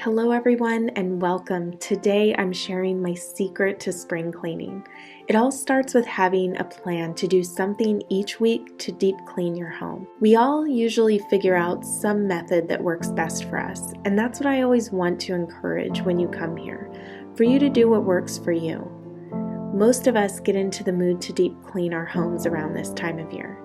Hello everyone and welcome. Today I'm sharing my secret to spring cleaning. It all starts with having a plan to do something each week to deep clean your home. We all usually figure out some method that works best for us, and that's what I always want to encourage when you come here, for you to do what works for you. Most of us get into the mood to deep clean our homes around this time of year.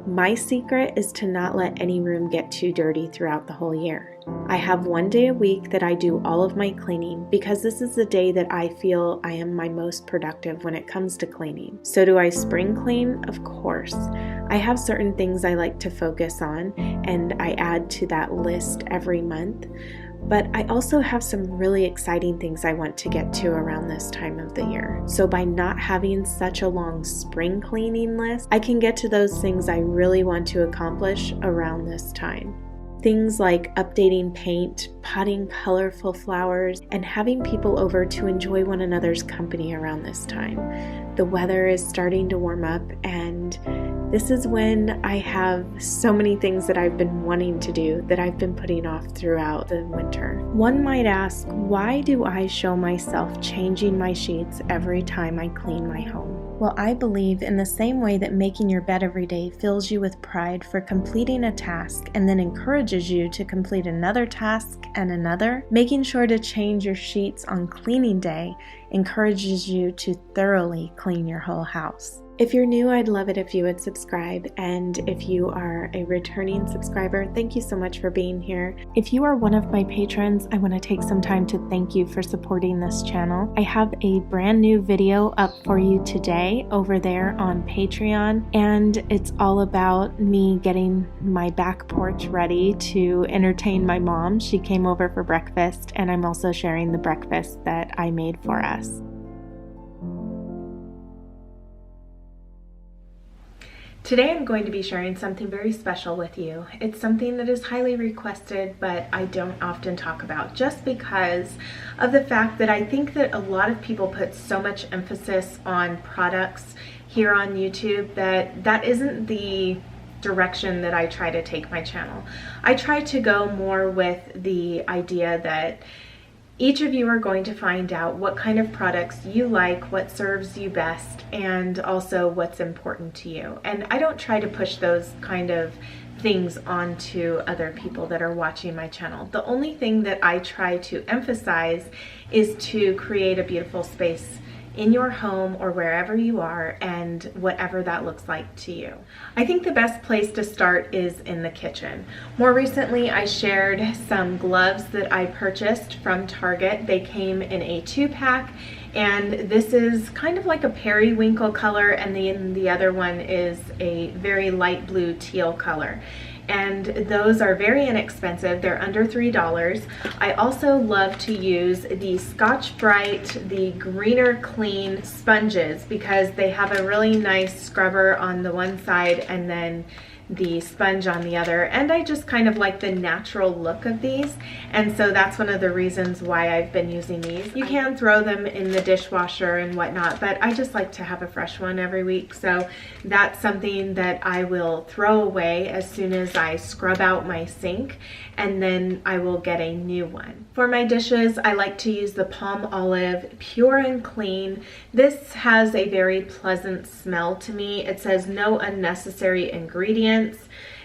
My secret is to not let any room get too dirty throughout the whole year. I have one day a week that I do all of my cleaning because this is the day that I feel I am my most productive when it comes to cleaning. So do I spring clean? Of course. I have certain things I like to focus on and I add to that list every month. But I also have some really exciting things I want to get to around this time of the year. So by not having such a long spring cleaning list, I can get to those things I really want to accomplish around this time. Things like updating paint, potting colorful flowers, and having people over to enjoy one another's company around this time. The weather is starting to warm up, and this is when I have so many things that I've been wanting to do that I've been putting off throughout the winter. One might ask, why do I show myself changing my sheets every time I clean my home? Well, I believe in the same way that making your bed every day fills you with pride for completing a task and then encourages you to complete another task and another, making sure to change your sheets on cleaning day encourages you to thoroughly clean your whole house. If you're new, I'd love it if you would subscribe, and if you are a returning subscriber, thank you so much for being here. If you are one of my patrons, I want to take some time to thank you for supporting this channel. I have a brand new video up for you today over there on Patreon, and it's all about me getting my back porch ready to entertain my mom. She came over for breakfast, and I'm also sharing the breakfast that I made for us. Today I'm going to be sharing something very special with you. It's something that is highly requested, but I don't often talk about just because of the fact that I think that a lot of people put so much emphasis on products here on YouTube that isn't the direction that I try to take my channel. I try to go more with the idea that each of you are going to find out what kind of products you like, what serves you best, and also what's important to you. And I don't try to push those kind of things onto other people that are watching my channel. The only thing that I try to emphasize is to create a beautiful space in your home or wherever you are, and whatever that looks like to you. I think the best place to start is in the kitchen. More recently, I shared some gloves that I purchased from Target. They came in a 2-pack, and this is kind of like a periwinkle color, and then the other one is a very light blue teal color. And those are very inexpensive. They're under $3. I also love to use the Scotch-Brite, the Greener Clean sponges, because they have a really nice scrubber on the one side and then the sponge on the other, and I just kind of like the natural look of these, and so that's one of the reasons why I've been using these. You can throw them in the dishwasher and whatnot, but I just like to have a fresh one every week, so that's something that I will throw away as soon as I scrub out my sink, and then I will get a new one. For my dishes, I like to use the Palmolive Pure and Clean. This has a very pleasant smell to me. It says no unnecessary ingredients.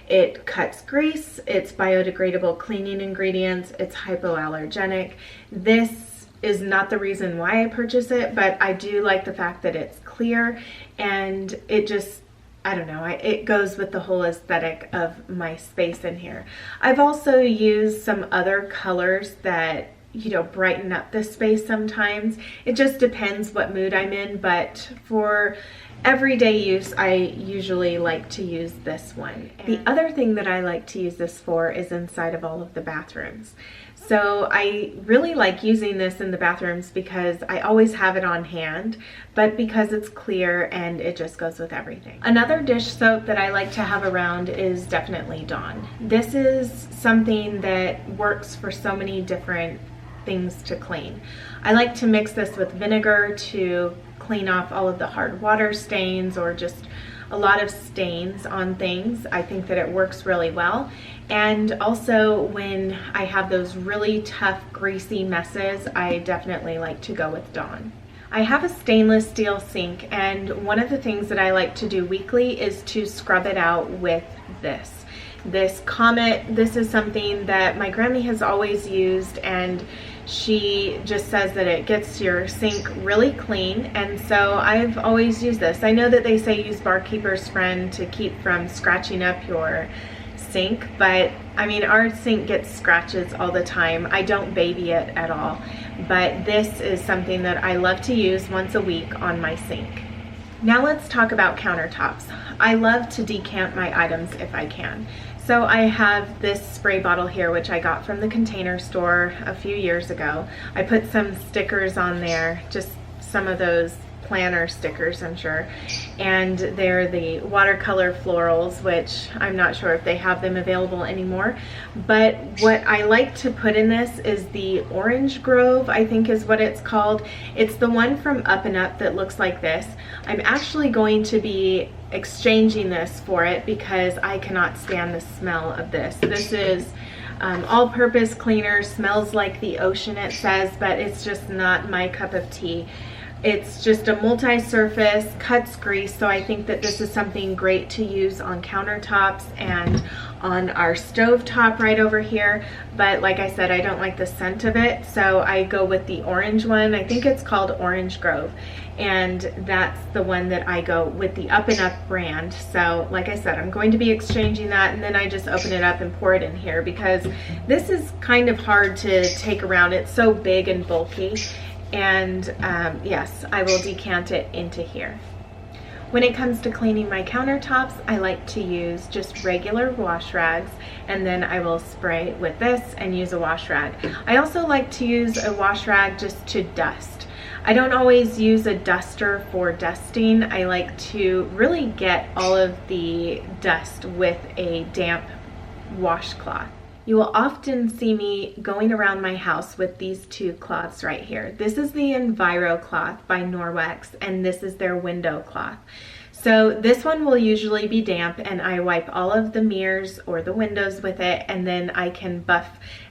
It cuts grease, it's biodegradable cleaning ingredients, it's hypoallergenic. This is not the reason why I purchase it, but I do like the fact that it's clear, and it just, I don't know, it goes with the whole aesthetic of my space in here. I've also used some other colors that, you know, brighten up the space sometimes. It just depends what mood I'm in, but for everyday use, I usually like to use this one. The other thing that I like to use this for is inside of all of the bathrooms. So I really like using this in the bathrooms because I always have it on hand, but because it's clear and it just goes with everything. Another dish soap that I like to have around is definitely Dawn. This is something that works for so many different things to clean. I like to mix this with vinegar to clean off all of the hard water stains or just a lot of stains on things. I think that it works really well. And also when I have those really tough, greasy messes, I definitely like to go with Dawn. I have a stainless steel sink, and one of the things that I like to do weekly is to scrub it out with this Comet. This is something that my Grammy has always used, and she just says that it gets your sink really clean, and so I've always used this. I know that they say use Barkeeper's Friend to keep from scratching up your sink, but I mean, our sink gets scratches all the time. I don't baby it at all, but this is something that I love to use once a week on my sink. Now let's talk about countertops. I love to decant my items if I can. So I have this spray bottle here, which I got from the Container Store a few years ago. I put some stickers on there, just some of those planner stickers, I'm sure, and they're the watercolor florals, which I'm not sure if they have them available anymore. But what I like to put in this is the Orange Grove, I think is what it's called. It's the one from Up and Up that looks like this. I'm actually going to be exchanging this for it because I cannot stand the smell of this. This is all-purpose cleaner, smells like the ocean, it says, but it's just not my cup of tea. It's just a multi-surface, cuts grease, so I think that this is something great to use on countertops and on our stove top right over here. But like I said, I don't like the scent of it, so I go with the orange one. I think it's called Orange Grove, and that's the one that I go with, the Up and Up brand. So like I said, I'm going to be exchanging that, and then I just open it up and pour it in here because this is kind of hard to take around. It's so big and bulky. And yes, I will decant it into here. When it comes to cleaning my countertops, I like to use just regular wash rags, and then I will spray with this and use a wash rag. I also like to use a wash rag just to dust. I don't always use a duster for dusting. I like to really get all of the dust with a damp washcloth. You will often see me going around my house with these two cloths right here. This is the Enviro cloth by Norwex, and this is their window cloth. So this one will usually be damp, and I wipe all of the mirrors or the windows with it, and then I can buff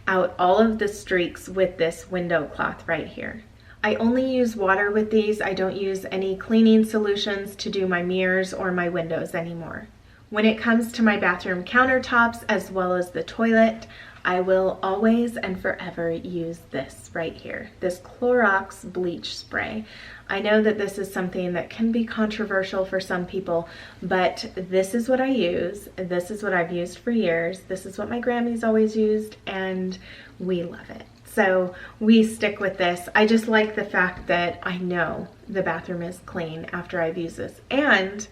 out all of the streaks with this window cloth right here. I only use water with these. I don't use any cleaning solutions to do my mirrors or my windows anymore. When it comes to my bathroom countertops as well as the toilet, I will always and forever use this right here, this Clorox bleach spray. I know that this is something that can be controversial for some people, but this is what I use. This is what I've used for years. This is what my Grammy's always used, and we love it. So we stick with this. I just like the fact that I know the bathroom is clean after I've used this, and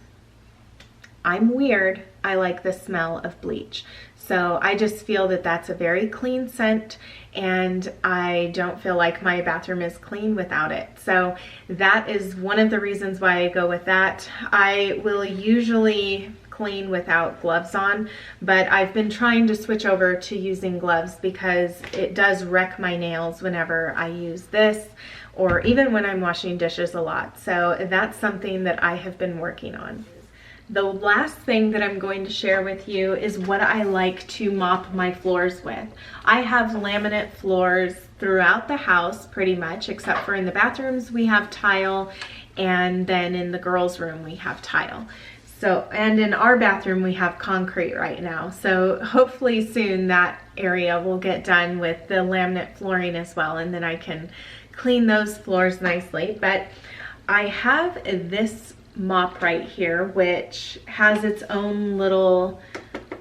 I'm weird, I like the smell of bleach. So I just feel that that's a very clean scent, and I don't feel like my bathroom is clean without it. So that is one of the reasons why I go with that. I will usually clean without gloves on, but I've been trying to switch over to using gloves because it does wreck my nails whenever I use this, or even when I'm washing dishes a lot. So that's something that I have been working on. The last thing that I'm going to share with you is what I like to mop my floors with. I have laminate floors throughout the house pretty much, except for in the bathrooms we have tile, and then in the girls' room we have tile. So, and in our bathroom we have concrete right now. So hopefully soon that area will get done with the laminate flooring as well, and then I can clean those floors nicely. But I have this mop right here, which has its own little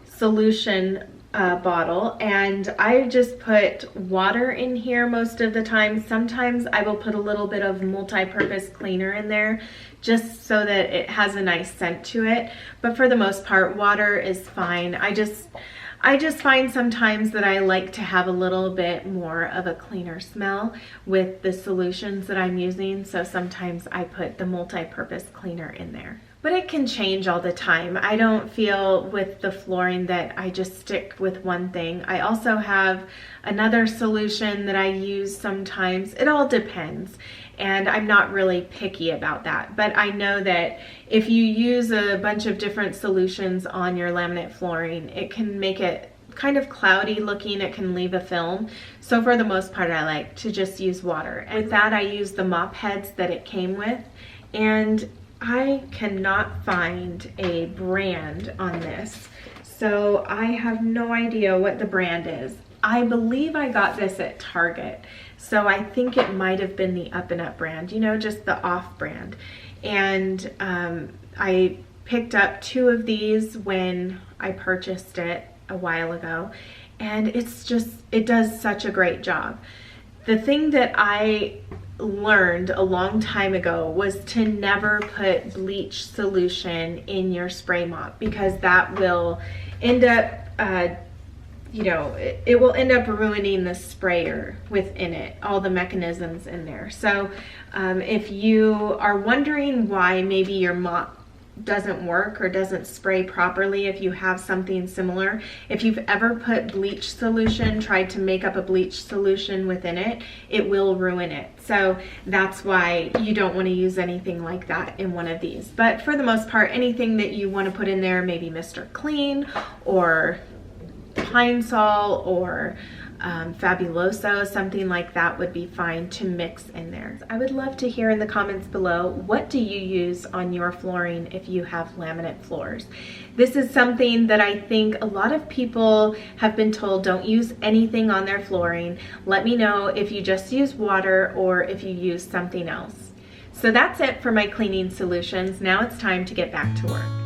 solution bottle, and I just put water in here most of the time. Sometimes I will put a little bit of multi-purpose cleaner in there just so that it has a nice scent to it, but for the most part water is fine. I just find sometimes that I like to have a little bit more of a cleaner smell with the solutions that I'm using, so sometimes I put the multi-purpose cleaner in there. But it can change all the time. I don't feel with the flooring that I just stick with one thing. I also have another solution that I use sometimes. It all depends, and I'm not really picky about that. But I know that if you use a bunch of different solutions on your laminate flooring, it can make it kind of cloudy looking, it can leave a film. So for the most part, I like to just use water. And with that, I use the mop heads that it came with. And I cannot find a brand on this. So I have no idea what the brand is. I believe I got this at Target. So I think it might have been the Up and Up brand, you know, just the off brand. And I picked up 2 of these when I purchased it a while ago, and it does such a great job. The thing that I learned a long time ago was to never put bleach solution in your spray mop, because that will end up you know, it will end up ruining the sprayer within it, all the mechanisms in there. So if you are wondering why maybe your mop doesn't work or doesn't spray properly, if you have something similar, if you've ever put bleach solution, tried to make up a bleach solution within it, it will ruin it. So that's why you don't want to use anything like that in one of these. But for the most part, anything that you want to put in there, maybe Mr. Clean or Pine Sol or Fabuloso, something like that would be fine to mix in there. I would love to hear in the comments below, what do you use on your flooring if you have laminate floors? This is something that I think a lot of people have been told, don't use anything on their flooring. Let me know if you just use water or if you use something else. So that's it for my cleaning solutions. Now it's time to get back to work.